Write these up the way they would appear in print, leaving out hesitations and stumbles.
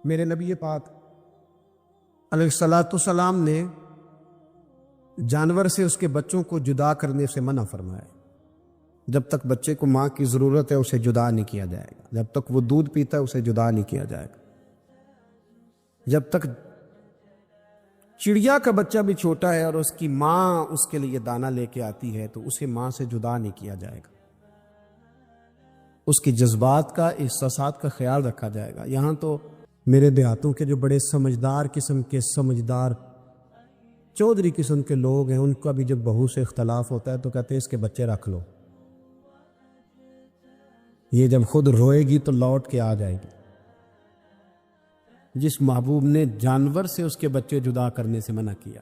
میرے نبی پاک علیہ الصلاۃ والسلام نے جانور سے اس کے بچوں کو جدا کرنے سے منع فرمایا۔ جب تک بچے کو ماں کی ضرورت ہے اسے جدا نہیں کیا جائے گا، جب تک وہ دودھ پیتا ہے اسے جدا نہیں کیا جائے گا، جب تک چڑیا کا بچہ بھی چھوٹا ہے اور اس کی ماں اس کے لیے دانہ لے کے آتی ہے تو اسے ماں سے جدا نہیں کیا جائے گا، اس کی جذبات کا، احساسات کا خیال رکھا جائے گا۔ یہاں تو میرے دیہاتوں کے جو بڑے سمجھدار قسم کے سمجھدار چودھری قسم کے لوگ ہیں، ان کا بھی جب بہو سے اختلاف ہوتا ہے تو کہتے ہیں اس کے بچے رکھ لو، یہ جب خود روئے گی تو لوٹ کے آ جائے گی۔ جس محبوب نے جانور سے اس کے بچے جدا کرنے سے منع کیا،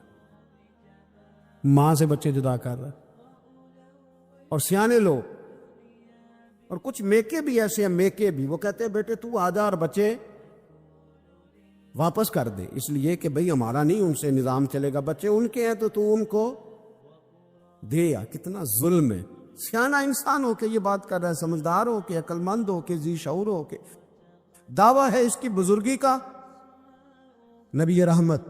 ماں سے بچے جدا کر رہا ہے۔ اور سیانے لوگ اور کچھ میکے بھی ایسے ہیں، میکے بھی وہ کہتے ہیں بیٹے تو آجا اور بچے واپس کر دے، اس لیے کہ بھئی ہمارا نہیں ان سے نظام چلے گا، بچے ان کے ہیں تو ان کو دے۔ یا کتنا ظلم ہے۔ سیانہ انسان ہو کے یہ بات کر رہا ہے، سمجھدار ہو کے، عقل مند ہو کے، ذی شعور ہو کے، دعویٰ ہے اس کی بزرگی کا۔ نبی رحمت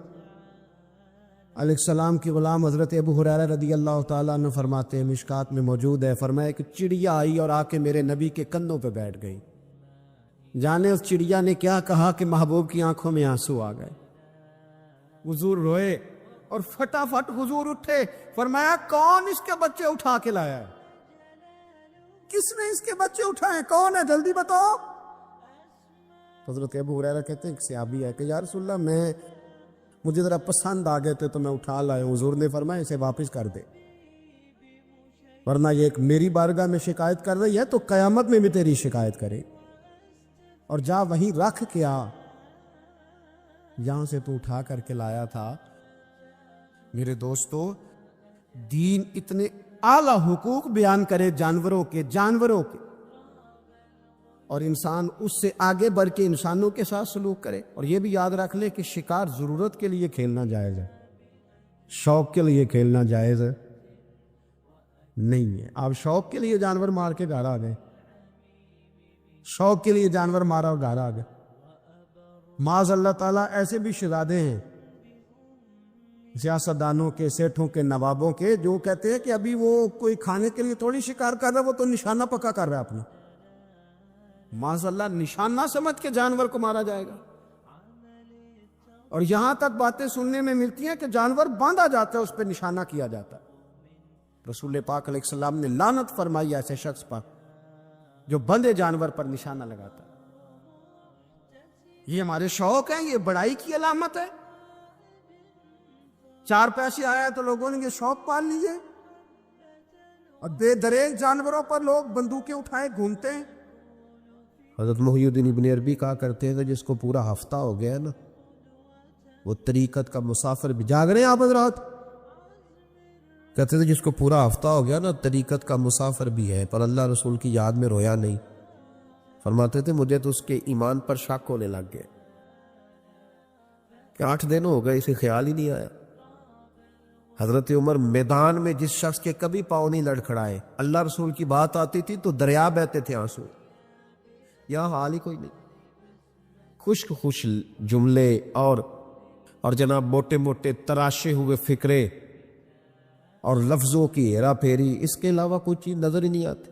علیہ السلام کی غلام حضرت ابو ہریرہ رضی اللہ تعالیٰ عنہ فرماتے ہیں، مشکات میں موجود ہے، فرمایا کہ چڑیا آئی اور آ کے میرے نبی کے کندھوں پہ بیٹھ گئی۔ جانے اس چڑیا نے کیا کہا کہ محبوب کی آنکھوں میں آنسو آ گئے۔ حضور روئے اور فٹافٹ حضور اٹھے، فرمایا کون اس کے بچے اٹھا کے لایا ہے؟ کس نے اس کے بچے اٹھائے؟ کون ہے؟ جلدی بتاؤ۔ حضرت ابو ہریرہ کہتے ہیں کہ صحابی ہے کہ یا رسول اللہ مجھے ذرا پسند آ گئے تھے تو میں اٹھا لایا۔ حضور نے فرمایا اسے واپس کر دے، ورنہ یہ ایک میری بارگاہ میں شکایت کر رہی ہے تو قیامت میں بھی تیری شکایت کرے، اور جا وہیں رکھ کے آ جہاں سے تو اٹھا کر کے لایا تھا۔ میرے دوستو، دین اتنے اعلیٰ حقوق بیان کرے جانوروں کے اور انسان اس سے آگے بڑھ کے انسانوں کے ساتھ سلوک کرے۔ اور یہ بھی یاد رکھ لے کہ شکار ضرورت کے لیے کھیلنا جائز ہے، شوق کے لیے کھیلنا جائز نہیں ہے۔ آپ شوق کے لیے جانور مار کے گھر آ گئے، شوق کے لیے جانور مارا اور گھر آ گئے۔ معاذ اللہ تعالیٰ ایسے بھی شہزادے ہیں سیاستدانوں کے، سیٹھوں کے، نوابوں کے، جو کہتے ہیں کہ ابھی وہ کوئی کھانے کے لیے تھوڑی شکار کر رہا ہے، وہ تو نشانہ پکا کر رہا ہے اپنا۔ معاذ اللہ نشانہ سمجھ کے جانور کو مارا جائے گا۔ اور یہاں تک باتیں سننے میں ملتی ہیں کہ جانور باندھا جاتا ہے، اس پہ نشانہ کیا جاتا ہے۔ رسول پاک علیہ السلام نے لعنت فرمائی ایسے شخص پر جو بندھے جانور پر نشانہ لگاتا ہے۔ یہ ہمارے شوق ہیں، یہ بڑائی کی علامت ہے۔ 4 پیسے آیا تو لوگوں نے یہ شوق پال لیے، اور بے دریغ جانوروں پر لوگ بندوقیں اٹھائے گھومتے ہیں۔ حضرت محی الدین ابن عربی کہا کرتے تھے جس کو پورا ہفتہ ہو گیا نا، وہ طریقت کا مسافر بھی۔ جاگ رہے ہیں آپ حضرات؟ کہتے تھے جس کو پورا ہفتہ ہو گیا نا طریقت کا مسافر بھی ہے، پر اللہ رسول کی یاد میں رویا نہیں۔ فرماتے تھے مجھے تو اس کے ایمان پر شک ہونے لگ گئے کہ 8 دن ہو گئے اسے خیال ہی نہیں آیا۔ حضرت عمر میدان میں جس شخص کے کبھی پاؤں نہیں لڑکھڑائے، اللہ رسول کی بات آتی تھی تو دریا بہتے تھے آنسو۔ یہاں حال ہی کوئی نہیں، خشک جملے اور جناب موٹے موٹے تراشے ہوئے فکرے اور لفظوں کی ہیرا پھیری، اس کے علاوہ کوئی چیز نظر ہی نہیں آتی۔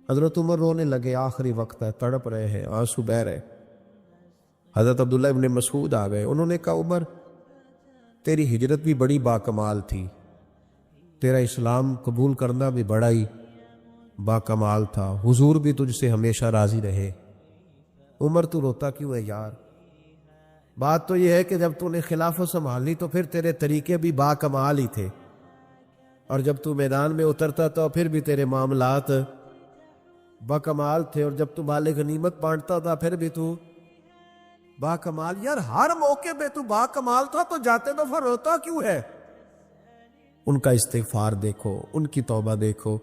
حضرت عمر رونے لگے، آخری وقت ہے، تڑپ رہے ہیں، آنسو بہہ رہے۔ حضرت عبداللہ ابن مسعود آ گئے، انہوں نے کہا عمر تیری ہجرت بھی بڑی باکمال تھی، تیرا اسلام قبول کرنا بھی بڑا ہی باکمال تھا، حضور بھی تجھ سے ہمیشہ راضی رہے۔ عمر تو روتا کیوں ہے یار؟ بات تو یہ ہے کہ جب تو نے خلافت سنبھالی تو پھر تیرے طریقے بھی باکمال ہی تھے، اور جب تو میدان میں اترتا تو پھر بھی تیرے معاملات باکمال تھے، اور جب تو مال غنیمت بانٹتا تھا پھر بھی تو باکمال۔ یار ہر موقع پہ تو باکمال تھا تو جاتے دفعہ روتا کیوں ہے؟ ان کا استغفار دیکھو، ان کی توبہ دیکھو۔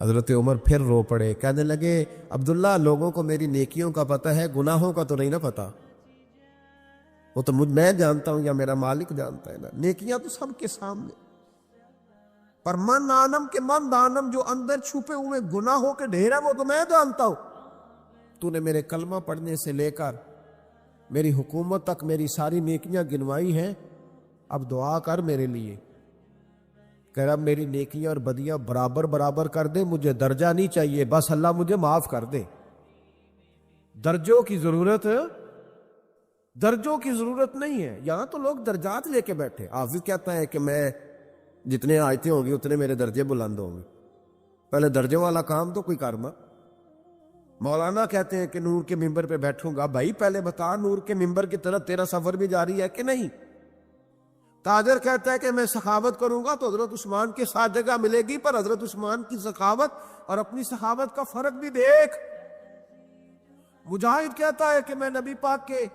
حضرت عمر پھر رو پڑے، کہنے لگے عبداللہ لوگوں کو میری نیکیوں کا پتہ ہے، گناہوں کا تو نہیں نا پتہ۔ وہ تو میں جانتا ہوں یا میرا مالک جانتا ہے نا، نیکیاں تو سب کے سامنے، پر من آنم کے من دانم، جو اندر چھپے ہوئے گناہوں کے ڈھیر ہیں وہ تو میں جانتا ہوں۔ تو نے میرے کلمہ پڑھنے سے لے کر میری حکومت تک میری ساری نیکیاں گنوائی ہیں، اب دعا کر میرے لیے۔ کہہ رہا میری نیکیاں اور بدیاں برابر برابر کر دے، مجھے درجہ نہیں چاہیے، بس اللہ مجھے معاف کر دے۔ درجوں کی ضرورت نہیں ہے۔ یہاں تو لوگ درجات لے کے بیٹھے۔ حافظ کہتا ہے کہ میں جتنے آیتیں ہوں گی اتنے میرے درجے بلند ہوں گے۔ پہلے درجے والا کام تو کوئی کرنا۔ مولانا کہتے ہیں کہ نور کے ممبر پہ بیٹھوں گا، بھائی پہلے بتا نور کے ممبر کی طرف تیرا سفر بھی جاری ہے کہ نہیں؟ تاجر کہتا ہے کہ میں سخاوت کروں گا تو حضرت عثمان کے ساتھ جگہ ملے گی، پر حضرت عثمان کی سخاوت اور اپنی سخاوت کا فرق بھی دیکھ۔ مجاہد کہتا ہے کہ میں نبی پاک کے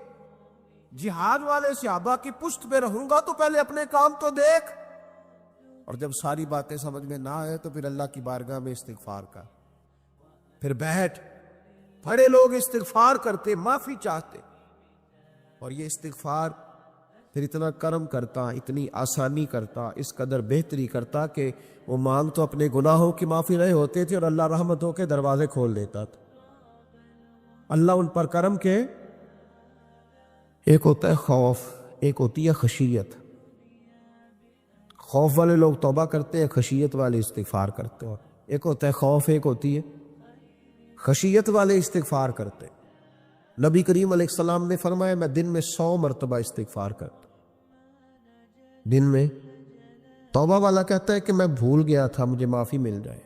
جہاد والے صحابہ کی پشت پہ رہوں گا تو پہلے اپنے کام تو دیکھ۔ اور جب ساری باتیں سمجھ میں نہ آئے تو پھر اللہ کی بارگاہ میں استغفار کا، پھر بیٹھ۔ بڑے لوگ استغفار کرتے، معافی چاہتے، اور یہ استغفار پھر اتنا کرم کرتا، اتنی آسانی کرتا، اس قدر بہتری کرتا کہ وہ مانگ تو اپنے گناہوں کی معافی رہے ہوتے تھے اور اللہ رحمتوں کے دروازے کھول دیتا تھا۔ اللہ ان پر کرم کے، ایک ہوتا ہے خوف، ایک ہوتی ہے خشیت۔ خوف والے لوگ توبہ کرتے ہیں، خشیت والے استغفار کرتے ہیں۔ ایک ہوتا ہے خوف، ایک ہوتی ہے خشیت والے استغفار کرتے۔ نبی کریم علیہ السلام نے فرمایا میں دن میں 100 مرتبہ استغفار کرتا۔ دن میں توبہ والا کہتا ہے کہ میں بھول گیا تھا، مجھے معافی مل جائے،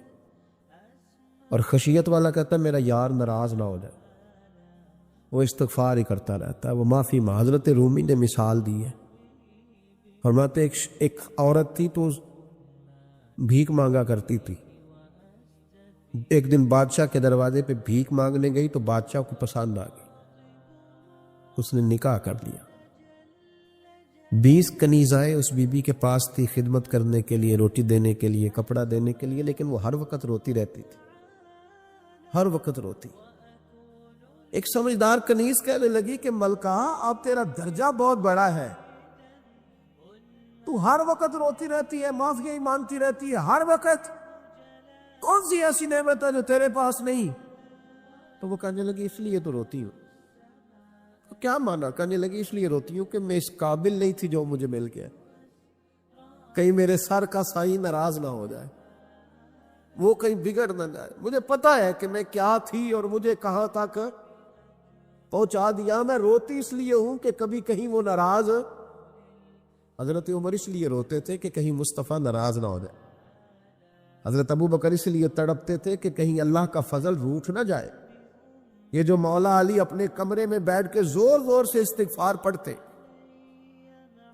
اور خشیت والا کہتا ہے میرا یار ناراض نہ ہو جائے، وہ استغفار ہی کرتا رہتا ہے، وہ معافی مانگ۔ حضرت رومی نے مثال دی ہے، فرماتے ایک عورت تھی تو بھیک مانگا کرتی تھی۔ ایک دن بادشاہ کے دروازے پہ بھیک مانگنے گئی تو بادشاہ کو پسند آ گئی، اس نے نکاح کر لیا۔ 20 کنیزائیں اس بی بی کے پاس تھی خدمت کرنے کے لیے، روٹی دینے کے لیے، کپڑا دینے کے لیے، لیکن وہ ہر وقت روتی رہتی تھی، ہر وقت روتی۔ ایک سمجھدار کنیز کہنے لگی کہ ملکہ اب تیرا درجہ بہت بڑا ہے، تو ہر وقت روتی رہتی ہے، معافی ہی مانگتی رہتی ہے ہر وقت، کون سی ایسی نعمت ہے جو تیرے پاس نہیں؟ تو وہ کہنے لگی اس لیے تو روتی ہوں۔ تو کیا مانا؟ کہنے لگی اس لیے روتی ہوں کہ میں اس قابل نہیں تھی جو مجھے مل گیا، کہیں میرے سر کا سائیں ناراض نہ ہو جائے، وہ کہیں بگڑ نہ جائے۔ مجھے پتا ہے کہ میں کیا تھی اور مجھے کہاں تک پہنچا دیا، میں روتی اس لیے ہوں کہ کبھی کہیں وہ ناراض۔ حضرت عمر اس لیے روتے تھے کہ کہیں مصطفیٰ ناراض نہ ہو جائے، حضرت ابو بکر اس لیے تڑپتے تھے کہ کہیں اللہ کا فضل روٹھ نہ جائے۔ یہ جو مولا علی اپنے کمرے میں بیٹھ کے زور زور سے استغفار پڑھتے،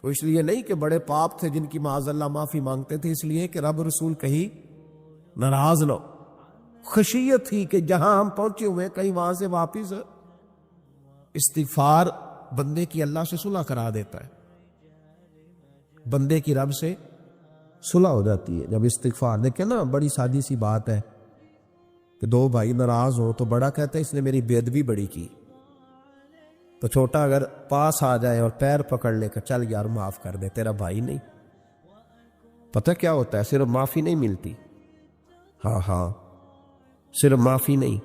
تو اس لیے نہیں کہ بڑے پاپ تھے جن کی معاذ اللہ معافی مانگتے تھے، اس لیے کہ رب رسول کہیں ناراض نہ ہو۔ خشیت تھی کہ جہاں ہم پہنچے ہوئے کہیں وہاں سے واپس۔ استغفار بندے کی اللہ سے صلح کرا دیتا ہے، بندے کی رب سے صلح ہو جاتی ہے جب استغفار۔ دیکھیں نا، بڑی سادی سی بات ہے کہ دو بھائی ناراض ہو تو بڑا کہتا ہے اس نے میری بے ادبی بڑی کی، تو چھوٹا اگر پاس آ جائے اور پیر پکڑ لے کر چل یار معاف کر دے، تیرا بھائی نہیں۔ پتہ کیا ہوتا ہے؟ صرف معافی نہیں ملتی، ہاں صرف معافی نہیں،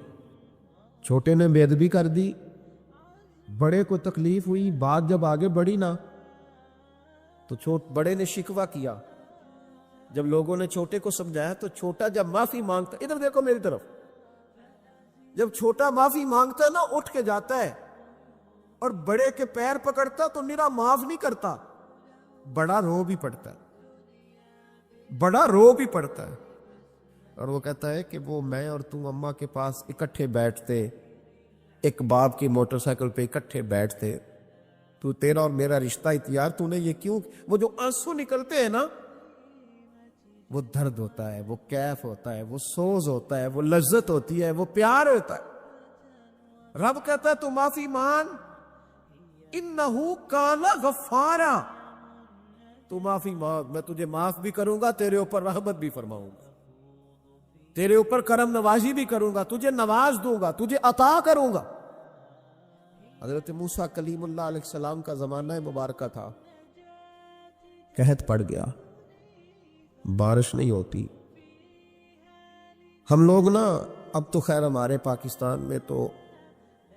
چھوٹے نے بے ادبی کر دی، بڑے کو تکلیف ہوئی، بات جب آگے بڑھی نا تو بڑے نے شکوہ کیا۔ جب لوگوں نے چھوٹے کو سمجھایا تو چھوٹا جب معافی مانگتا، ادھر دیکھو میری طرف، جب چھوٹا معافی مانگتا ہے نا اٹھ کے جاتا ہے، اور بڑے کے پیر پکڑتا تو نرا معاف نہیں کرتا، بڑا رو بھی پڑتا ہے، اور وہ کہتا ہے کہ وہ میں اور تم اماں کے پاس اکٹھے بیٹھتے، ایک باپ کی موٹر سائیکل پہ اکٹھے بیٹھتے، تو تیرا اور میرا رشتہ اتیار تو نے یہ کیوں؟ وہ جو آنسو نکلتے ہیں نا، وہ درد ہوتا ہے، وہ کیف ہوتا ہے، وہ سوز ہوتا ہے، وہ لذت ہوتی ہے، وہ پیار ہوتا ہے۔ رب کہتا ہے تو معافی مان، انہو کان غفارا، تو معافی مانگ، میں تجھے معاف بھی کروں گا، تیرے اوپر رحمت بھی فرماؤں گا، تیرے اوپر کرم نوازی بھی کروں گا، تجھے نواز دوں گا، تجھے عطا کروں گا۔ حضرت موسیٰ کلیم اللہ علیہ السلام کا زمانہ مبارکہ تھا، قحط پڑ گیا، بارش نہیں ہوتی۔ ہم لوگ نا اب تو خیر ہمارے پاکستان میں تو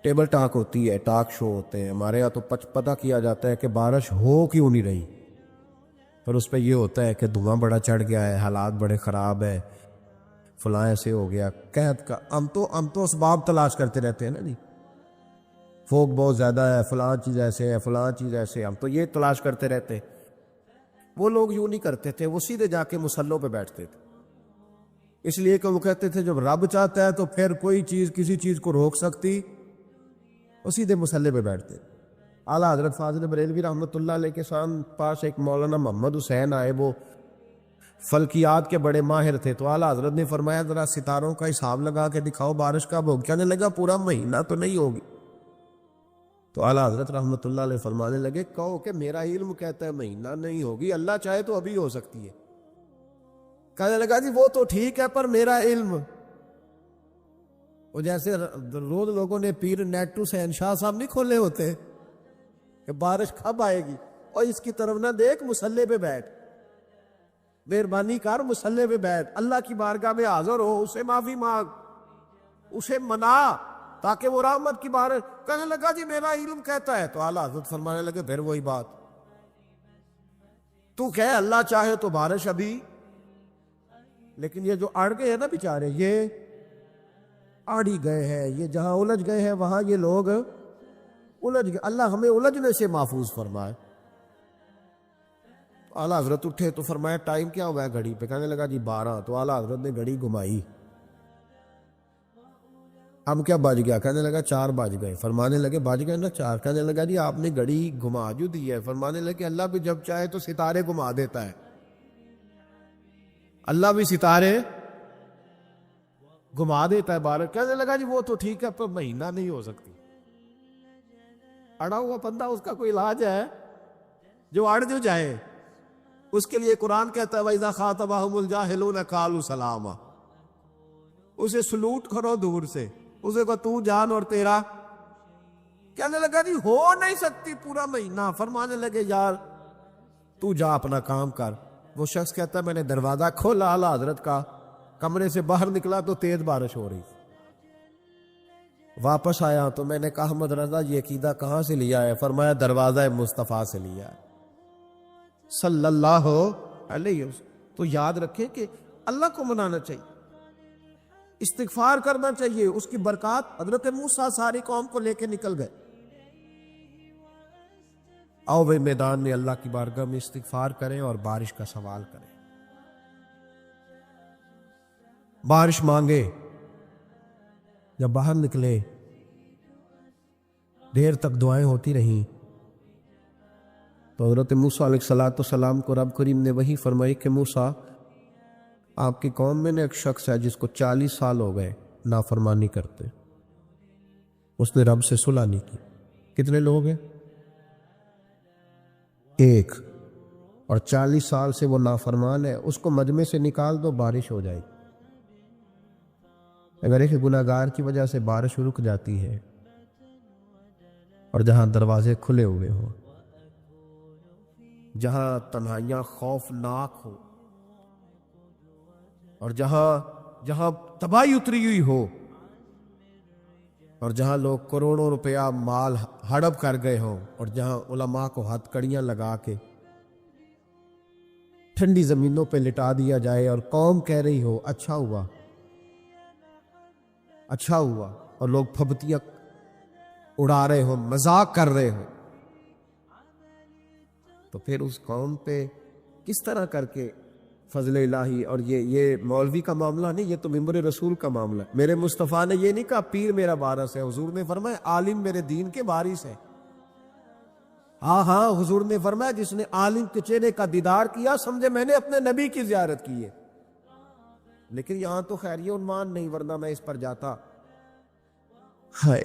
ٹیبل ٹاک ہوتی ہے، ٹاک شو ہوتے ہیں ہمارے یہاں، تو پتہ کیا جاتا ہے کہ بارش ہو کیوں نہیں رہی، پھر اس پہ یہ ہوتا ہے کہ دھواں بڑا چڑھ گیا ہے، حالات بڑے خراب ہے، فلاں ایسے ہو گیا، قحط کا ہم تو اسباب تلاش کرتے رہتے ہیں نا جی، فوگ بہت زیادہ ہے، فلاں چیز ایسے ہے، فلاں چیز ایسے ہے، ہم تو یہ تلاش کرتے رہتے ہیں۔ وہ لوگ یوں نہیں کرتے تھے، وہ سیدھے جا کے مصلوں پہ بیٹھتے تھے، اس لیے کہ وہ کہتے تھے جب رب چاہتا ہے تو پھر کوئی چیز کسی چیز کو روک سکتی، وہ سیدھے مصلے پہ بیٹھتے۔ اعلیٰ حضرت فاضل بریلوی رحمۃ اللہ علیہ کے پاس ایک مولانا محمد حسین آئے، وہ فلکیات کے بڑے ماہر تھے، تو اعلیٰ حضرت نے فرمایا ذرا ستاروں کا حساب لگا کے دکھاؤ بارش کب ہوگی، کہنے لگا پورا مہینہ تو نہیں ہوگی۔ تو اعلیٰ حضرت رحمۃ اللہ علیہ فرمانے لگے کہو کہ میرا علم کہتا ہے مہینہ نہیں ہوگی، اللہ چاہے تو ابھی ہو سکتی ہے۔ کہنے لگا جی وہ تو ٹھیک ہے پر میرا علم، وہ جیسے روز لوگوں نے پیر نیٹو حسین شاہ صاحب نہیں کھولے ہوتے کہ بارش کب آئے گی، اور اس کی طرف نہ دیکھ، مصلے پہ بیٹھ، مہربانی کر مصلے پہ بیٹھ، اللہ کی بارگاہ میں حاضر ہو، اسے معافی مانگ، اسے منا تاکہ وہ رحمت کی بارش۔ کہنے لگا جی میرا علم کہتا ہے، تو اعلیٰ حضرت فرمانے لگے پھر وہی بات، تو کہے اللہ چاہے تو بارش ابھی، لیکن یہ جو اڑ گئے ہیں نا بیچارے، یہ اڑ ہی گئے ہیں، یہ جہاں الجھ گئے ہیں وہاں یہ لوگ الجھ گئے، اللہ ہمیں الجھنے سے محفوظ فرمائے۔ اعلیٰ حضرت اٹھے تو فرمایا ٹائم کیا ہوا ہے گھڑی پہ، کہنے لگا جی 12، تو اعلیٰ حضرت نے گھڑی گھمائی، اب کیا بج گیا، کہنے لگا 4 بج گئے، فرمانے لگے بج گئے نا 4، کہنے لگا جی آپ نے گھڑی گھما جو دی ہے، فرمانے لگے اللہ بھی جب چاہے تو ستارے گھما دیتا ہے، اللہ بھی ستارے گھما دیتا ہے بارش۔ کہنے لگا جی وہ تو ٹھیک ہے پر مہینہ نہیں ہو سکتی، اڑا ہوا بندہ اس کا کوئی علاج ہے، جو اڑ جو جائے اس کے لیے قرآن کہتا ہے وَإِذَا خَاطَبَهُمُ الْجَاهِلُونَ قَالُوا سَلَامًا، اسے سلوٹ کرو دور سے، اسے کو تو جان اور تیرا۔ کہنے لگا جی ہو نہیں سکتی پورا مہینہ، فرمانے لگے یار تو جا اپنا کام کر۔ وہ شخص کہتا ہے میں نے دروازہ کھولا اعلیٰ حضرت کا، کمرے سے باہر نکلا تو تیز بارش ہو رہی، واپس آیا تو میں نے کہا احمد رضا یہ عقیدہ کہاں سے لیا ہے، فرمایا دروازہ مصطفیٰ سے لیا ہے صلی اللہ علیہ وسلم۔ تو یاد رکھیں کہ اللہ کو منانا چاہیے، استغفار کرنا چاہیے، اس کی برکات۔ حضرت موسیٰ ساری قوم کو لے کے نکل گئے، آؤ بھائی میدان میں اللہ کی بارگاہ میں استغفار کریں اور بارش کا سوال کریں، بارش مانگے۔ جب باہر نکلے دیر تک دعائیں ہوتی رہیں، تو حضرت موسیٰ علیہ السلام کو رب کریم نے وحی فرمائی کہ موسیٰ آپ کی قوم میں نے ایک شخص ہے جس کو 40 سال ہو گئے نافرمانی کرتے، اس نے رب سے صلح نہیں کی۔ کتنے لوگ ہیں؟ ایک، اور 40 سال سے وہ نافرمان ہے، اس کو مجمع سے نکال دو بارش ہو جائے گی۔ اگر ایک گناہگار کی وجہ سے بارش رک جاتی ہے، اور جہاں دروازے کھلے ہوئے ہوں، جہاں تنہائیاں خوفناک ہو، اور جہاں تباہی اتری ہوئی ہو، اور جہاں لوگ کروڑوں روپیہ مال ہڑپ کر گئے ہوں، اور جہاں علماء کو ہتھ کڑیاں لگا کے ٹھنڈی زمینوں پہ لٹا دیا جائے، اور قوم کہہ رہی ہو اچھا ہوا اچھا ہوا، اور لوگ پھبتیاں اڑا رہے ہوں، مذاق کر رہے ہوں، تو پھر اس قوم پہ کس طرح کر کے فضل الہی۔ اور یہ مولوی کا معاملہ نہیں، یہ تو ممبر رسول کا معاملہ ہے۔ میرے مصطفیٰ نے یہ نہیں کہا پیر میرا وارث ہے، حضور نے فرمایا عالم میرے دین کے وارث ہے۔ ہاں حضور نے فرمایا جس نے عالم کے چہرے کا دیدار کیا سمجھے میں نے اپنے نبی کی زیارت کی ہے۔ لیکن یہاں تو خیر یہ عنوان نہیں، ورنہ میں اس پر جاتا۔ ہائے،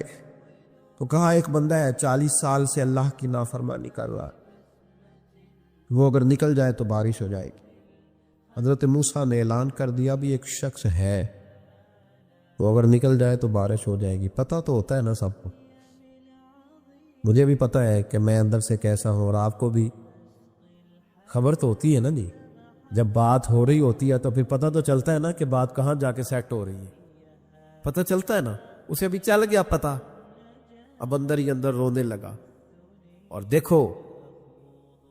تو کہا ایک بندہ ہے 40 سال سے اللہ کی نافرمانی کر رہا ہے، وہ اگر نکل جائے تو بارش ہو جائے گی۔ حضرت موسیٰ نے اعلان کر دیا بھی ایک شخص ہے، وہ اگر نکل جائے تو بارش ہو جائے گی۔ پتہ تو ہوتا ہے نا سب کو، مجھے بھی پتہ ہے کہ میں اندر سے کیسا ہوں، اور آپ کو بھی خبر تو ہوتی ہے نا جی۔ جب بات ہو رہی ہوتی ہے تو پھر پتہ تو چلتا ہے نا کہ بات کہاں جا کے سیٹ ہو رہی ہے، پتہ چلتا ہے نا، اسے بھی چل گیا پتہ اب اندر ہی اندر رونے لگا. اور دیکھو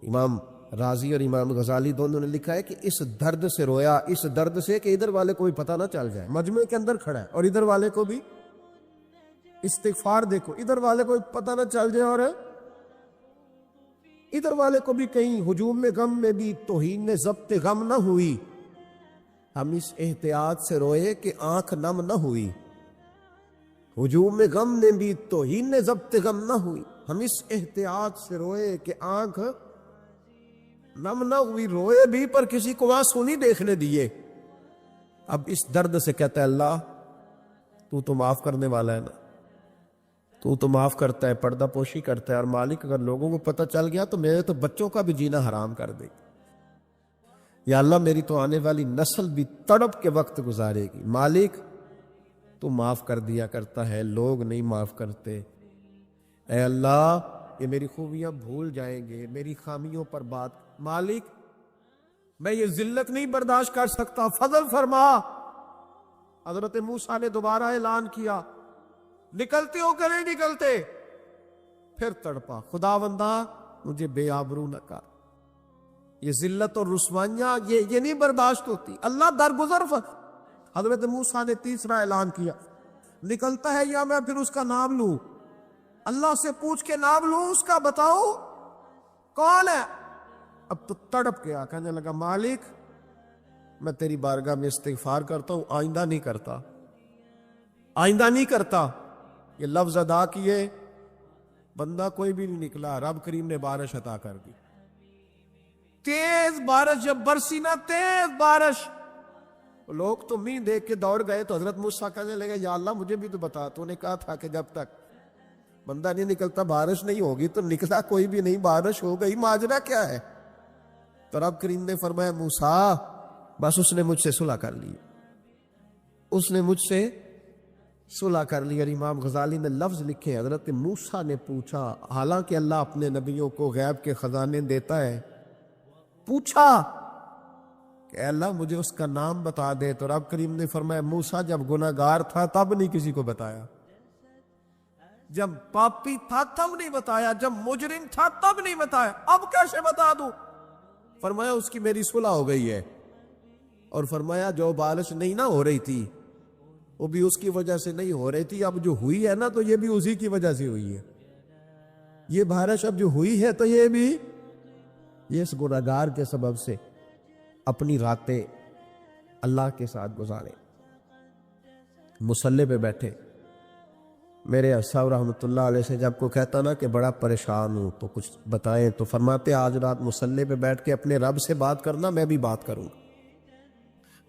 امام رازی اور امام غزالی دونوں نے لکھا ہے کہ اس درد سے رویا، اس درد سے کہ ادھر والے کو بھی پتہ نہ چل جائے، مجمع کے اندر کھڑا ہے اور ادھر والے کو بھی استغفار، دیکھو ادھر والے کو بھی پتہ نہ چل جائے اور ادھر والے کو بھی کہیں ہجوم میں غم میں بھی توہین ضبط غم نہ ہوئی. ہم اس احتیاط سے روئے کہ آنکھ نم نہ ہوئی. ہجوم میں غم نے بھی توہین ضبط غم نہ ہوئی. ہم اس احتیاط سے روئے کہ آنکھ نم نہ ہوئی. روئے بھی پر کسی کو آنسو نہیں دیکھنے دیے. اب اس درد سے کہتا ہے اللہ تو تو معاف کرنے والا ہے نا، تو تو معاف کرتا ہے، پردہ پوشی کرتا ہے. اور مالک اگر لوگوں کو پتہ چل گیا تو میرے تو بچوں کا بھی جینا حرام کر دے. یا اللہ میری تو آنے والی نسل بھی تڑپ کے وقت گزارے گی. مالک تو معاف کر دیا کرتا ہے، لوگ نہیں معاف کرتے. اے اللہ یہ میری خوبیاں بھول جائیں گے، میری خامیوں پر بات. مالک میں یہ ذلت نہیں برداشت کر سکتا، فضل فرما. حضرت موسیٰ نے دوبارہ اعلان کیا، نکلتے ہو کہ نہیں نکلتے؟ پھر تڑپا، خداوندا مجھے بے آبرو نہ کر. یہ ذلت اور رسوائیاں یہ نہیں برداشت ہوتی. اللہ درگزر. حضرت موسیٰ نے تیسرا اعلان کیا، نکلتا ہے یا میں پھر اس کا نام لوں؟ اللہ سے پوچھ کے نام لوں اس کا، بتاؤ کون ہے؟ اب تو تڑپ گیا، کہنے لگا مالک میں تیری بارگاہ میں استغفار کرتا ہوں، آئندہ نہیں کرتا، آئندہ نہیں کرتا. یہ لفظ ادا کیے، بندہ کوئی بھی نہیں نکلا. رب کریم نے بارش عطا کر دی. تیز بارش جب برسی نا، تیز بارش، لوگ تو مین دیکھ کے دوڑ گئے. تو حضرت موسیٰ کہنے لگے یا اللہ مجھے بھی تو بتا، تو نے کہا تھا کہ جب تک بندہ نہیں نکلتا بارش نہیں ہوگی. تو نکلا کوئی بھی نہیں، بارش ہو گئی، ماجرا کیا ہے؟ تو رب کریم نے فرمایا موسیٰ بس اس نے مجھ سے صلح کر لی، اس نے مجھ سے صلح کر لی. اور امام غزالی نے لفظ لکھے، حضرت موسیٰ نے پوچھا، حالانکہ اللہ اپنے نبیوں کو غیب کے خزانے دیتا ہے، پوچھا کہ اے اللہ مجھے اس کا نام بتا دے. تو رب کریم نے فرمایا موسیٰ جب گناہ گار تھا تب نہیں کسی کو بتایا، جب پاپی تھا تب نہیں بتایا، جب مجرم تھا تب نہیں بتایا، اب کیسے بتا دوں؟ فرمایا اس کی میری صلح ہو گئی ہے. اور فرمایا جو بارش نہیں نہ ہو رہی تھی وہ بھی اس کی وجہ سے نہیں ہو رہی تھی، اب جو ہوئی ہے نا تو یہ بھی اسی کی وجہ سے ہوئی ہے. یہ بارش اب جو ہوئی ہے تو یہ بھی یہ اس گناہگار کے سبب سے. اپنی راتیں اللہ کے ساتھ گزارے. مصلی پہ بیٹھے، میرے صاحب رحمۃ اللہ علیہ سے جب کو کہتا نا کہ بڑا پریشان ہوں تو کچھ بتائیں، تو فرماتے آج رات مصلی پہ بیٹھ کے اپنے رب سے بات کرنا، میں بھی بات کروں.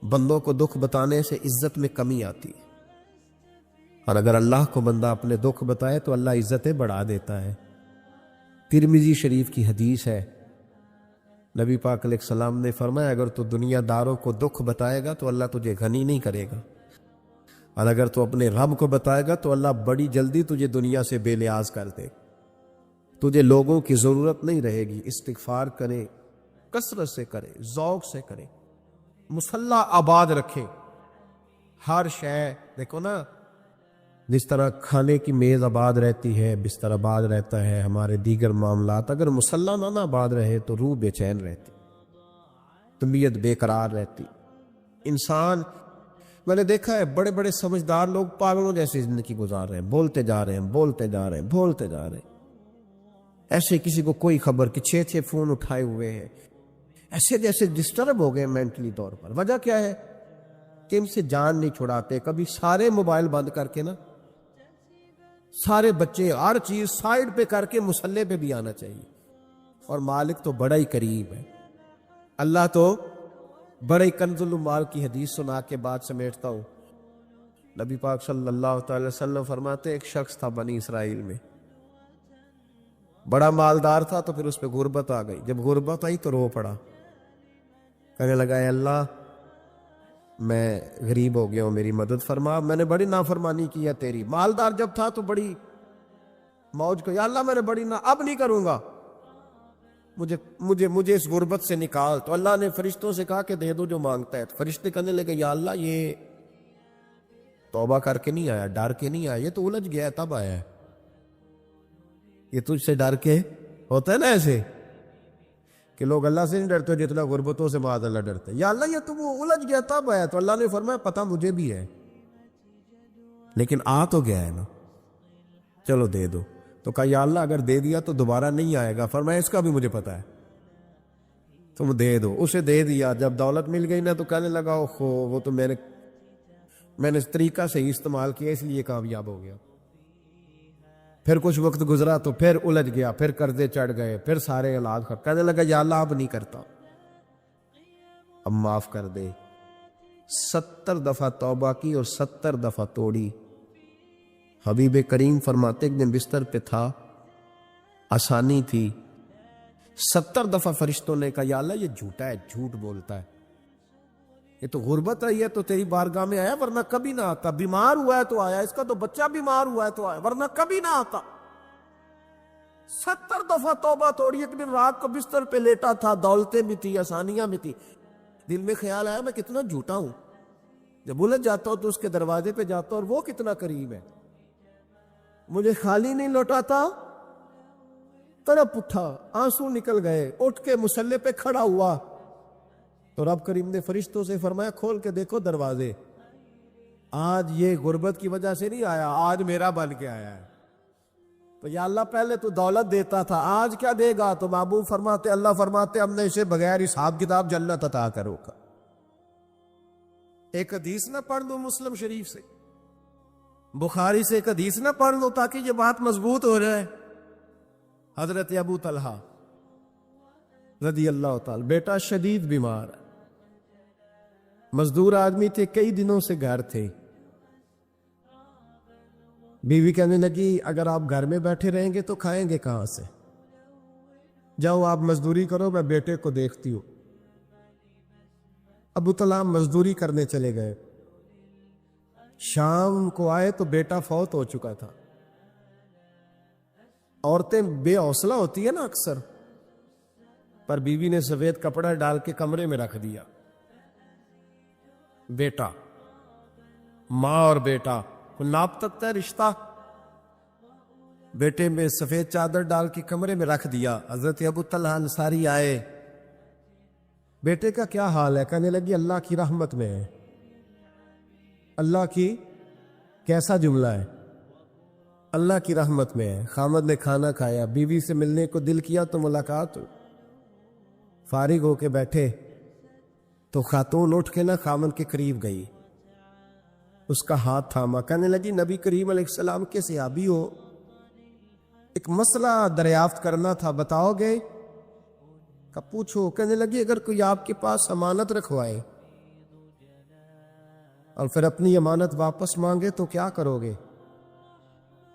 بندوں کو دکھ بتانے سے عزت میں کمی آتی ہے، اور اگر اللہ کو بندہ اپنے دکھ بتائے تو اللہ عزتیں بڑھا دیتا ہے. ترمذی شریف کی حدیث ہے، نبی پاک علیہ السلام نے فرمایا اگر تو دنیا داروں کو دکھ بتائے گا تو اللہ تجھے غنی نہیں کرے گا، اور اگر تو اپنے رب کو بتائے گا تو اللہ بڑی جلدی تجھے دنیا سے بے نیاز کر دے. تجھے لوگوں کی ضرورت نہیں رہے گی. استغفار کریں، کثرت سے کریں، ذوق سے کریں، مصلی آباد رکھیں. ہر شے دیکھو نا، جس طرح کھانے کی میز آباد رہتی ہے، بستر آباد رہتا ہے، ہمارے دیگر معاملات، اگر مصلی نہ آباد رہے تو روح بے چین رہتی، طبیعت بے قرار رہتی. انسان میں نے دیکھا ہے بڑے بڑے سمجھدار لوگ پاگلوں جیسی زندگی گزار رہے ہیں، بولتے جا رہے ہیں، بولتے جا رہے ہیں، بولتے جا رہے ہیں. ایسے کسی کو کوئی خبر کہ 6 فون اٹھائے ہوئے ہیں، ایسے جیسے ڈسٹرب ہو گئے مینٹلی طور پر. وجہ کیا ہے کہ ان سے جان نہیں چھڑاتے. کبھی سارے موبائل بند کر کے نا، سارے بچے ہر چیز سائیڈ پہ کر کے مصلی پہ بھی آنا چاہیے. اور مالک تو بڑا ہی قریب ہے، اللہ تو بڑے کنز المال کی حدیث سنا کے بعد سمیٹتا ہوں. نبی پاک صلی اللہ تعالی وسلم فرماتے ایک شخص تھا بنی اسرائیل میں، بڑا مالدار تھا، تو پھر اس پہ غربت آ گئی. جب غربت آئی تو رو پڑا، کہنے لگا اے اللہ میں غریب ہو گیا ہوں، میری مدد فرما، میں نے بڑی نافرمانی کی ہے تیری. مالدار جب تھا تو بڑی موج کو، یا اللہ میں نے بڑی اب نہیں کروں گا، مجھے اس غربت سے نکال. تو اللہ نے فرشتوں سے کہا کہ دے دو جو مانگتا ہے. تو فرشتے کہنے لگے یا اللہ یہ توبہ کر کے نہیں آیا، ڈر کے نہیں آیا، یہ تو الجھ گیا تب آیا ہے. یہ تجھ سے ڈر کے ہوتا ہے نا ایسے کہ لوگ اللہ سے نہیں ڈرتے جتنا غربتوں سے معاذ اللہ ڈرتے. یا اللہ یہ تو وہ الجھ گیا تب آیا, تو اللہ نے فرمایا پتہ مجھے بھی ہے, لیکن آ تو گیا ہے نا, چلو دے دو. تو کہا یا اللہ اگر دے دیا تو دوبارہ نہیں آئے گا. فرمایا اس کا بھی مجھے پتہ ہے, تم دے دو. اسے دے دیا. جب دولت مل گئی نا تو کہنے لگا اوہو وہ تو میں نے اس طریقہ سے ہی استعمال کیا اس لیے کامیاب ہو گیا. پھر کچھ وقت گزرا تو پھر الجھ گیا, پھر قرضے چڑھ گئے, پھر سارے اولاد خرچ. کہنے لگا یا اللہ اب نہیں کرتا, اب معاف کر دے. 70 دفعہ توبہ کی اور 70 دفعہ توڑی. حبیب کریم فرماتے ایک دن بستر پہ تھا, آسانی تھی, 70 دفعہ فرشتوں نے کہا یا اللہ یہ جھوٹا ہے, جھوٹ بولتا ہے, یہ تو غربت رہی ہے تو تیری بارگاہ میں آیا ورنہ کبھی نہ آتا. بیمار ہوا ہے تو آیا, اس کا تو بچہ بیمار ہوا ہے تو آیا ورنہ کبھی نہ آتا. 70 دفعہ توبہ توڑی. ایک دن رات کو بستر پہ لیٹا تھا, دولتیں بھی تھی, آسانیاں بھی تھی. دل میں خیال آیا میں کتنا جھوٹا ہوں, جب الجھ جاتا ہوں تو اس کے دروازے پہ جاتا ہوں اور وہ کتنا قریب ہے, مجھے خالی نہیں لوٹاتا. تڑپ اٹھا, آنسو نکل گئے, اٹھ کے مصلی پہ کھڑا ہوا تو رب کریم نے فرشتوں سے فرمایا کھول کے دیکھو دروازے, آج یہ غربت کی وجہ سے نہیں آیا, آج میرا بن کے آیا ہے. تو یا اللہ پہلے تو دولت دیتا تھا, آج کیا دے گا؟ تو محبوب فرماتے اللہ فرماتے ہم نے اسے بغیر حساب کتاب جنت عطا کرو گا. ایک حدیث نہ پڑھ لوں مسلم شریف سے, بخاری سے ایک حدیث نہ پڑھ لوں تاکہ یہ بات مضبوط ہو جائے. حضرت ابو طلحہ رضی اللہ تعالی, بیٹا شدید بیمار, مزدور آدمی تھے, کئی دنوں سے گھر تھے. بیوی کہنے لگی اگر آپ گھر میں بیٹھے رہیں گے تو کھائیں گے کہاں سے, جاؤ آپ مزدوری کرو, میں بیٹے کو دیکھتی ہوں. ابو طلحہ مزدوری کرنے چلے گئے. شام کو آئے تو بیٹا فوت ہو چکا تھا. عورتیں بے حوصلہ ہوتی ہے نا اکثر, پر بیوی نے سفید کپڑا ڈال کے کمرے میں رکھ دیا. بیٹا, ماں اور بیٹا کو ناپ سکتا ہے رشتہ, بیٹے میں سفید چادر ڈال کے کمرے میں رکھ دیا. حضرت ابو طلحہ انصاری آئے, بیٹے کا کیا حال ہے؟ کہنے لگی اللہ کی رحمت میں ہے. اللہ کی کیسا جملہ ہے, اللہ کی رحمت میں ہے. خامد نے کھانا کھایا, بیوی سے ملنے کو دل کیا تو ملاقات, فارغ ہو کے بیٹھے تو خاتون اٹھ کے نا خامد کے قریب گئی, اس کا ہاتھ تھاما. کہنے لگی نبی کریم علیہ السلام کے صحابی ہو, ایک مسئلہ دریافت کرنا تھا, بتاؤ گے؟ کہ پوچھو. کہنے لگی اگر کوئی آپ کے پاس امانت رکھوائے اور پھر اپنی امانت واپس مانگے تو کیا کرو گے؟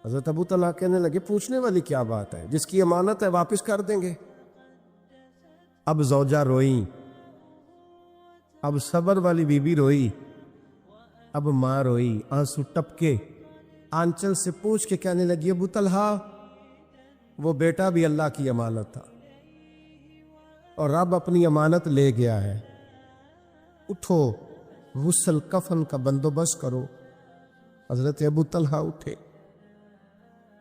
حضرت ابو طلحہ کہنے لگے پوچھنے والی کیا بات ہے, جس کی امانت ہے واپس کر دیں گے. اب زوجہ روئی, اب صبر والی بی بی روئی, اب ماں روئی, آنسو ٹپکے, آنچل سے پوچھ کے کہنے لگی ابو طلحہ وہ بیٹا بھی اللہ کی امانت تھا اور رب اپنی امانت لے گیا ہے, اٹھو غسل کفن کا بندوبست کرو. حضرت ابو طلحہ اٹھے,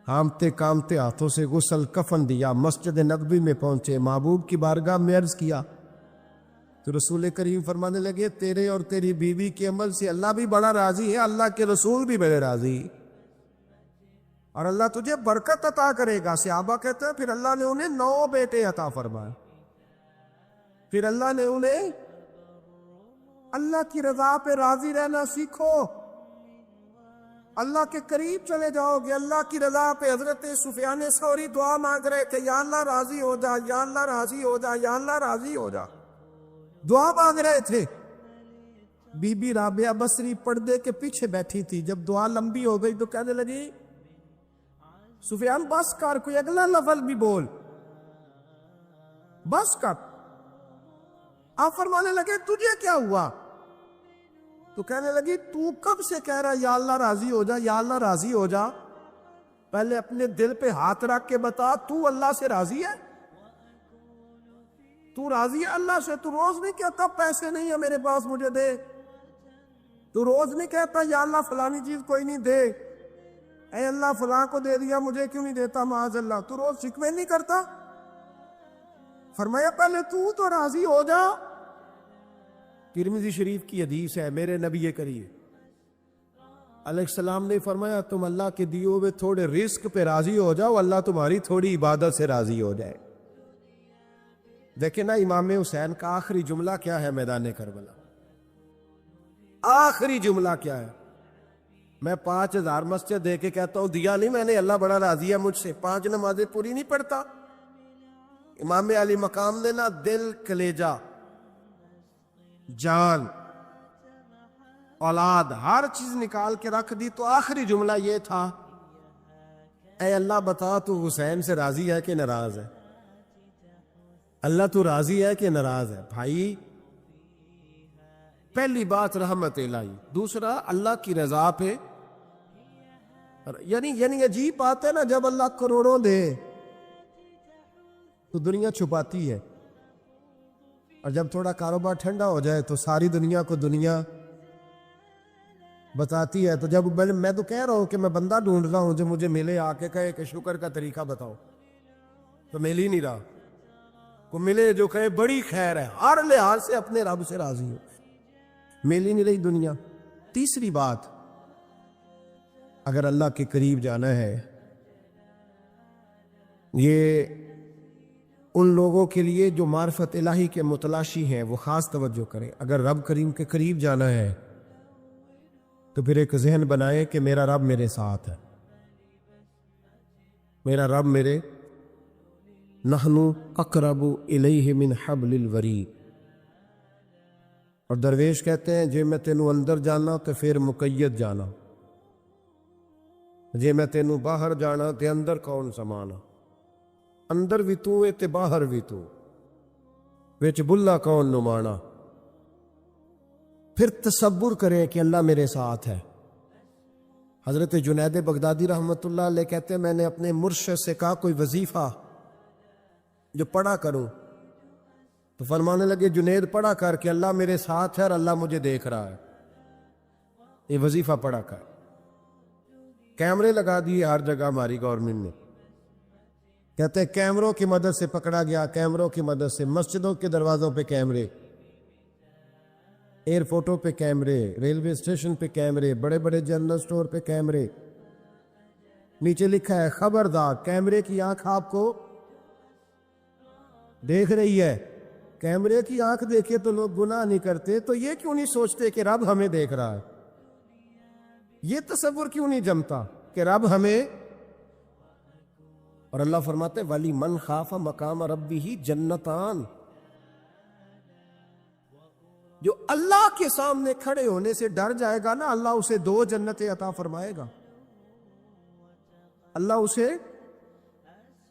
ہامتے کامتے ہاتھوں سے غسل کفن دیا, مسجد نبوی میں پہنچے, محبوب کی بارگاہ میں عرض کیا تو رسول کریم فرمانے لگے تیرے اور تیری بیوی کے عمل سے اللہ بھی بڑا راضی ہے, اللہ کے رسول بھی بڑے راضی, اور اللہ تجھے برکت عطا کرے گا. صحابہ کہتے ہیں پھر اللہ نے انہیں 9 بیٹے عطا فرمائے. پھر اللہ نے انہیں اللہ کی رضا پہ راضی رہنا سیکھو, اللہ کے قریب چلے جاؤ گے, اللہ کی رضا پہ. حضرت سفیان ثوری دعا مانگ رہے تھے یا اللہ راضی ہو جا, یا اللہ راضی ہو جا, یا اللہ راضی ہو جا, دعا مانگ رہے تھے. بی بی رابعہ بصری پردے کے پیچھے بیٹھی تھی. جب دعا لمبی ہو گئی تو کہنے لگی سفیان بس کر, کوئی اگلا لفظ بھی بول, بس کر. آپ فرمانے لگے تجھے کیا ہوا؟ تو کہنے لگی تو کب سے کہہ رہا یا اللہ راضی ہو جا, یا اللہ راضی ہو جا, پہلے اپنے دل پہ ہاتھ رکھ کے بتا تو اللہ سے راضی ہے؟ تو راضی ہے اللہ سے؟ تو روز نہیں کہتا پیسے نہیں ہے میرے پاس مجھے دے, تو روز نہیں کہتا یا اللہ فلانی چیز کوئی نہیں دے, اے اللہ فلاں کو دے دیا مجھے کیوں نہیں دیتا معاذ اللہ، تو روز شکوے نہیں کرتا؟ فرمایا پہلے تو راضی ہو جا۔ ترمذی شریف کی حدیث ہے، میرے نبی کریم علیہ السلام نے فرمایا تم اللہ کے دیے ہوئے تھوڑے رزق پہ راضی ہو جاؤ، اللہ تمہاری تھوڑی عبادت سے راضی ہو جائے۔ دیکھیں نا امام حسین کا آخری جملہ کیا ہے میدان کربلا، آخری جملہ کیا ہے؟ میں 5000 مسجد دے کے کہتا ہوں دیا نہیں میں نے، اللہ بڑا راضی ہے مجھ سے، 5 نمازیں پوری نہیں پڑھتا۔ امام علی مقام نے نا دل، کلیجہ، جان، اولاد، ہر چیز نکال کے رکھ دی، تو آخری جملہ یہ تھا اے اللہ بتا تو حسین سے راضی ہے کہ ناراض ہے؟ اللہ تو راضی ہے کہ ناراض ہے؟ بھائی پہلی بات رحمت الہی، دوسرا اللہ کی رضا پہ، یعنی عجیب بات ہے نا، جب اللہ کروڑوں دے تو دنیا چھپاتی ہے، اور جب تھوڑا کاروبار ٹھنڈا ہو جائے تو ساری دنیا کو دنیا بتاتی ہے۔ تو جب میں تو کہہ رہا ہوں کہ میں بندہ ڈھونڈ رہا ہوں جو مجھے ملے، آ کے کہے کہ شکر کا طریقہ بتاؤ، تو مل ہی نہیں رہا۔ کو ملے جو کہے بڑی خیر ہے، ہر لحاظ سے اپنے رب سے راضی ہو، مل ہی نہیں رہی دنیا۔ تیسری بات، اگر اللہ کے قریب جانا ہے، یہ ان لوگوں کے لیے جو معرفت الہی کے متلاشی ہیں وہ خاص توجہ کریں۔ اگر رب کریم کے قریب جانا ہے تو پھر ایک ذہن بنائے کہ میرا رب میرے ساتھ ہے، میرا رب میرے، نحن اقرب الیہ من حبل الورید۔ اور درویش کہتے ہیں جے میں تینوں اندر جانا تو پھر مقید جانا، جے میں تینوں باہر جانا تے اندر کون سمانا، اندر بھی تو تے باہر بھی تو، وچ بلا کون نمانا۔ پھر تصور کریں کہ اللہ میرے ساتھ ہے۔ حضرت جنید بغدادی رحمۃ اللہ علیہ کہتے ہیں میں نے اپنے مرشد سے کہا کوئی وظیفہ جو پڑھا کروں، تو فرمانے لگے جنید پڑھا کر کہ اللہ میرے ساتھ ہے اور اللہ مجھے دیکھ رہا ہے، یہ وظیفہ پڑھا کر۔ کیمرے لگا دیے ہر جگہ ہماری گورنمنٹ نے، کہتے ہیں کیمروں کی مدد سے پکڑا گیا، کیمروں کی مدد سے، مسجدوں کے دروازوں پہ کیمرے، ایئرپورٹوں پہ کیمرے، ریلوے اسٹیشن پہ کیمرے، بڑے بڑے جنرل سٹور پہ کیمرے، نیچے لکھا ہے خبردار کیمرے کی آنکھ آپ کو دیکھ رہی ہے۔ کیمرے کی آنکھ دیکھے تو لوگ گناہ نہیں کرتے، تو یہ کیوں نہیں سوچتے کہ رب ہمیں دیکھ رہا ہے؟ یہ تصور کیوں نہیں جمتا کہ رب ہمیں؟ اور اللہ فرماتے ولی من خاف مقام ربہ جنتان، جو اللہ کے سامنے کھڑے ہونے سے ڈر جائے گا نا، اللہ اسے 2 جنتیں عطا فرمائے گا۔ اللہ اسے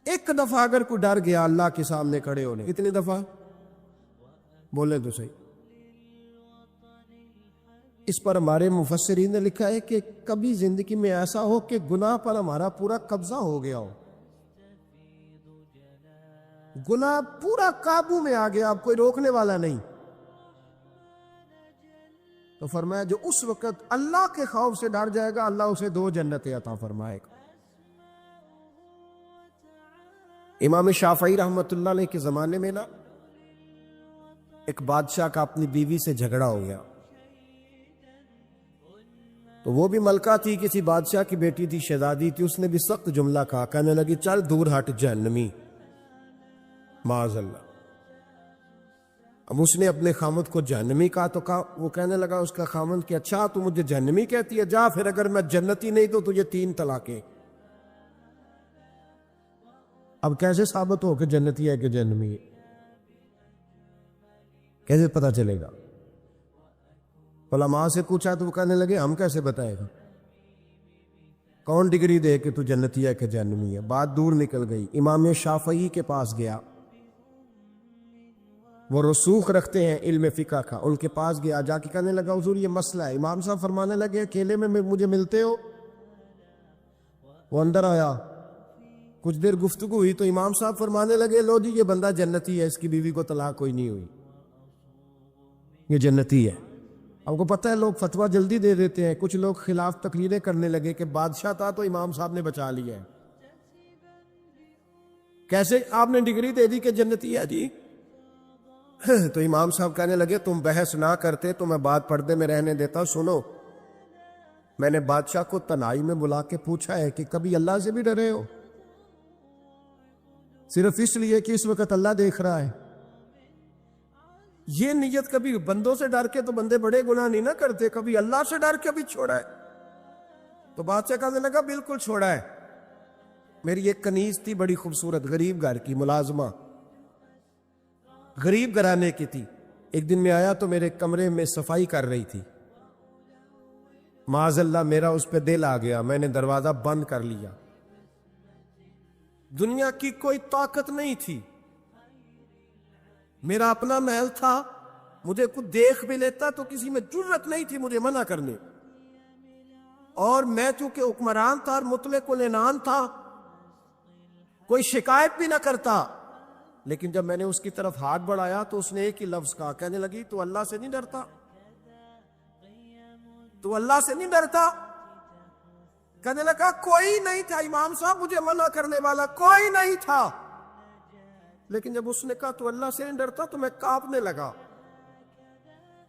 ایک دفعہ اگر کوئی ڈر گیا اللہ کے سامنے کھڑے ہونے، کتنی دفعہ بولے تو صحیح؟ اس پر ہمارے مفسرین نے لکھا ہے کہ کبھی زندگی میں ایسا ہو کہ گناہ پر ہمارا پورا قبضہ ہو گیا ہو، گناہ پورا قابو میں آ گیا، اب کوئی روکنے والا نہیں، تو فرمایا جو اس وقت اللہ کے خوف سے ڈر جائے گا اللہ اسے 2 جنتیں عطا فرمائے گا۔ امام شافعی رحمۃ اللہ علیہ کے زمانے میں نا ایک بادشاہ کا اپنی بیوی سے جھگڑا ہو گیا، تو وہ بھی ملکہ تھی، کسی بادشاہ کی بیٹی تھی، شہزادی تھی، اس نے بھی سخت جملہ کہا، کہنے لگی چل دور ہٹ جہنمی، معاذ اللہ۔ اب اس نے اپنے خامد کو جہنمی کہا، تو وہ کہنے لگا اس کا خامد کہ اچھا تو مجھے جہنمی کہتی ہے، جا پھر اگر میں جنتی نہیں تو تجھے 3 طلاقیں۔ اب کیسے ثابت ہو کہ جنتی ہے کہ جہنمی ہے؟ کیسے پتا چلے گا؟ علماء سے پوچھا تو وہ کہنے لگے ہم کیسے بتائے گا، کون ڈگری دے کہ تو جنتی ہے کہ جہنمی ہے؟ بات دور نکل گئی، امام شافعی کے پاس گیا، وہ رسوخ رکھتے ہیں علم فقہ کا، ان کے پاس گیا، جا کے کہنے لگا حضور یہ مسئلہ ہے۔ امام صاحب فرمانے لگے اکیلے میں مجھے ملتے ہو؟ وہ اندر آیا، کچھ دیر گفتگو ہوئی تو امام صاحب فرمانے لگے لو جی یہ بندہ جنتی ہے، اس کی بیوی کو طلاق کوئی نہیں ہوئی، یہ جنتی ہے۔ ہم کو پتہ ہے لوگ فتویٰ جلدی دے دیتے ہیں، کچھ لوگ خلاف تقریریں کرنے لگے کہ بادشاہ تھا تو امام صاحب نے بچا لیا ہے۔ کیسے آپ نے ڈگری دے دی کہ جنتی ہے جی؟ تو امام صاحب کہنے لگے تم بحث نہ کرتے تو میں بات پردے میں رہنے دیتا۔ سنو، میں نے بادشاہ کو تنہائی میں بلا کے پوچھا ہے کہ کبھی اللہ سے بھی ڈرے ہو؟ صرف اس لیے کہ اس وقت اللہ دیکھ رہا ہے۔ یہ نیت کبھی بندوں سے ڈر کے تو بندے بڑے گناہ نہیں نہ کرتے، کبھی اللہ سے ڈر کے بھی چھوڑا ہے؟ تو بادشاہ کہنے لگا بالکل چھوڑا ہے۔ میری ایک کنیز تھی بڑی خوبصورت، غریب گھر کی ملازمہ، غریب گھرانے کی تھی۔ ایک دن میں آیا تو میرے کمرے میں صفائی کر رہی تھی، معاذ اللہ میرا اس پہ دل آ گیا، میں نے دروازہ بند کر لیا۔ دنیا کی کوئی طاقت نہیں تھی، میرا اپنا محل تھا، مجھے کچھ دیکھ بھی لیتا تو کسی میں جرت نہیں تھی مجھے منع کرنے، اور میں چونکہ حکمران تھا اور مطلق العنان تھا، کوئی شکایت بھی نہ کرتا۔ لیکن جب میں نے اس کی طرف ہاتھ بڑھایا تو اس نے ایک ہی لفظ کہا، کہنے لگی تو اللہ سے نہیں ڈرتا؟ تو اللہ سے نہیں ڈرتا؟ کہنے لگا کوئی نہیں تھا امام صاحب مجھے منع کرنے والا، کوئی نہیں تھا۔ لیکن جب اس نے کہا تو اللہ سے نہیں ڈرتا تو میں کانپنے لگا۔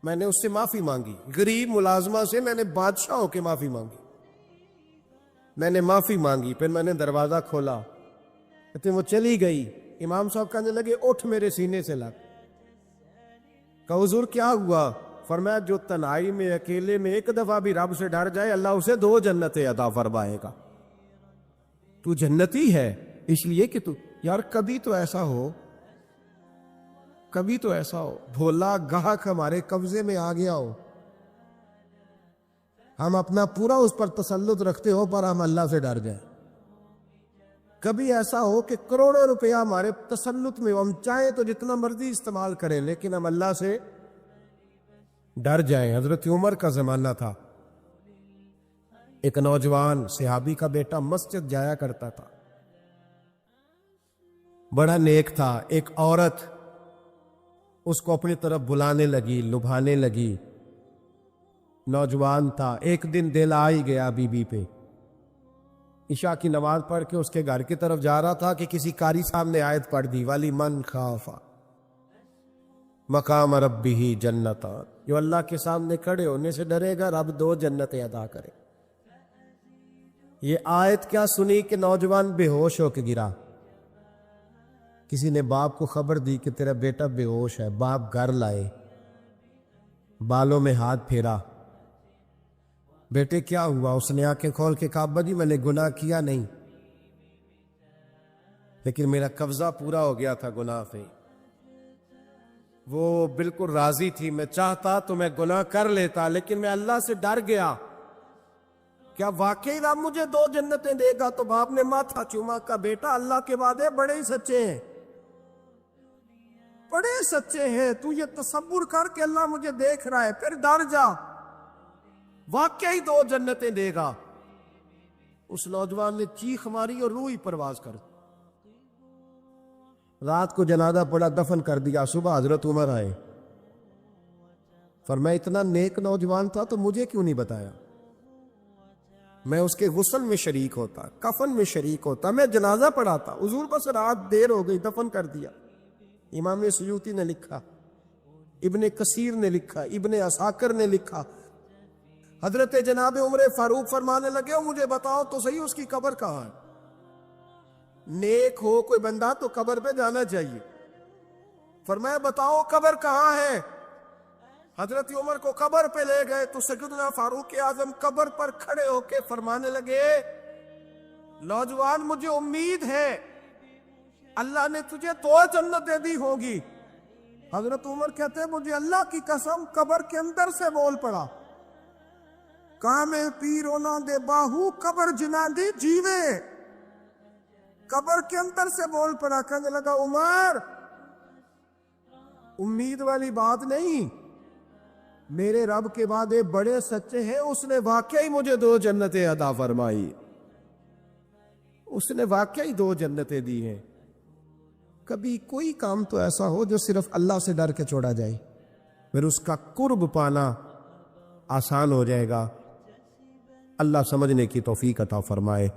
میں نے اس سے معافی مانگی، غریب ملازمہ سے میں نے بادشاہ ہو کے معافی مانگی۔ میں نے معافی مانگی، پھر میں نے دروازہ کھولا، کہتے وہ چلی گئی۔ امام صاحب کہنے لگے اٹھ میرے سینے سے لگ۔ کہا حضور کیا ہوا؟ فرمایا جو تنہائی میں اکیلے میں ایک دفعہ بھی رب سے ڈر جائے اللہ اسے 2 جنتیں عطا فرمائے گا۔ تو جنتی ہے اس لیے کہ تو یار کبھی تو ایسا ہو، کبھی تو ایسا ہو بھولا گاہک ہمارے قبضے میں آ گیا ہو، ہم اپنا پورا اس پر تسلط رکھتے ہو پر ہم اللہ سے ڈر جائیں۔ کبھی ایسا ہو کہ کروڑوں روپیہ ہمارے تسلط میں، ہم چاہیں تو جتنا مرضی استعمال کریں لیکن ہم اللہ سے ڈر جائیں۔ حضرت عمر کا زمانہ تھا، ایک نوجوان صحابی کا بیٹا مسجد جایا کرتا تھا، بڑا نیک تھا۔ ایک عورت اس کو اپنی طرف بلانے لگی، لبھانے لگی، نوجوان تھا۔ ایک دن دل آ ہی گیا بی بی پہ، عشاء کی نماز پڑھ کے اس کے گھر کی طرف جا رہا تھا کہ کسی قاری صاحب نے آیت پڑھ دی، وَلِمَنْ خَافَ مقام ربہ جنتان، جو اللہ کے سامنے کھڑے ہونے سے ڈرے گا رب 2 جنتیں عطا کرے۔ یہ آیت کیا سنی کہ نوجوان بے ہوش ہو کے گرا۔ کسی نے باپ کو خبر دی کہ تیرا بیٹا بے ہوش ہے، باپ گھر لائے، بالوں میں ہاتھ پھیرا، بیٹے کیا ہوا؟ اس نے آنکھیں کھول کے کہا ابا جی میں نے گناہ کیا نہیں، لیکن میرا قبضہ پورا ہو گیا تھا گناہ پہ۔ وہ بالکل راضی تھی، میں چاہتا تو میں گناہ کر لیتا لیکن میں اللہ سے ڈر گیا۔ کیا واقعی رب مجھے 2 جنتیں دے گا؟ تو باپ نے ماتھا چوما، کا بیٹا اللہ کے وعدے بڑے ہی سچے ہیں، بڑے سچے ہیں، تو یہ تصور کر کے اللہ مجھے دیکھ رہا ہے، پھر ڈر جا، واقعی 2 جنتیں دے گا۔ اس نوجوان نے چیخ ماری اور روح ہی پرواز کر، رات کو جنازہ پڑا، دفن کر دیا۔ صبح حضرت عمر آئے، فرمایا اتنا نیک نوجوان تھا تو مجھے کیوں نہیں بتایا؟ میں اس کے غسل میں شریک ہوتا، کفن میں شریک ہوتا، میں جنازہ پڑھاتا۔ حضور بس رات دیر ہو گئی، دفن کر دیا۔ امام سیوطی نے لکھا، ابن کثیر نے لکھا، ابن عساکر نے لکھا، حضرت جناب عمر فاروق فرمانے لگے مجھے بتاؤ تو صحیح اس کی قبر کہاں ہے؟ نیک ہو کوئی بندہ تو قبر پہ جانا چاہیے۔ فرمایا بتاؤ قبر کہاں ہے؟ حضرت عمر کو قبر پہ لے گئے تو سیدنا فاروق اعظم قبر پر کھڑے ہو کے فرمانے لگے نوجوان مجھے امید ہے اللہ نے تجھے 2 جنتیں دی ہوگی۔ حضرت عمر کہتے ہیں مجھے اللہ کی قسم قبر کے اندر سے بول پڑا، کامے پیرو نہ دے باہو قبر جنا دی جیوے۔ قبر کے اندر سے بول پڑا، کہنے لگا عمر امید والی بات نہیں، میرے رب کے وعدے بڑے سچے ہیں، اس نے واقعی مجھے 2 جنتیں عطا فرمائی، اس نے واقعی 2 جنتیں دی ہیں۔ کبھی کوئی کام تو ایسا ہو جو صرف اللہ سے ڈر کے چھوڑا جائے، پھر اس کا قرب پانا آسان ہو جائے گا۔ اللہ سمجھنے کی توفیق عطا فرمائے۔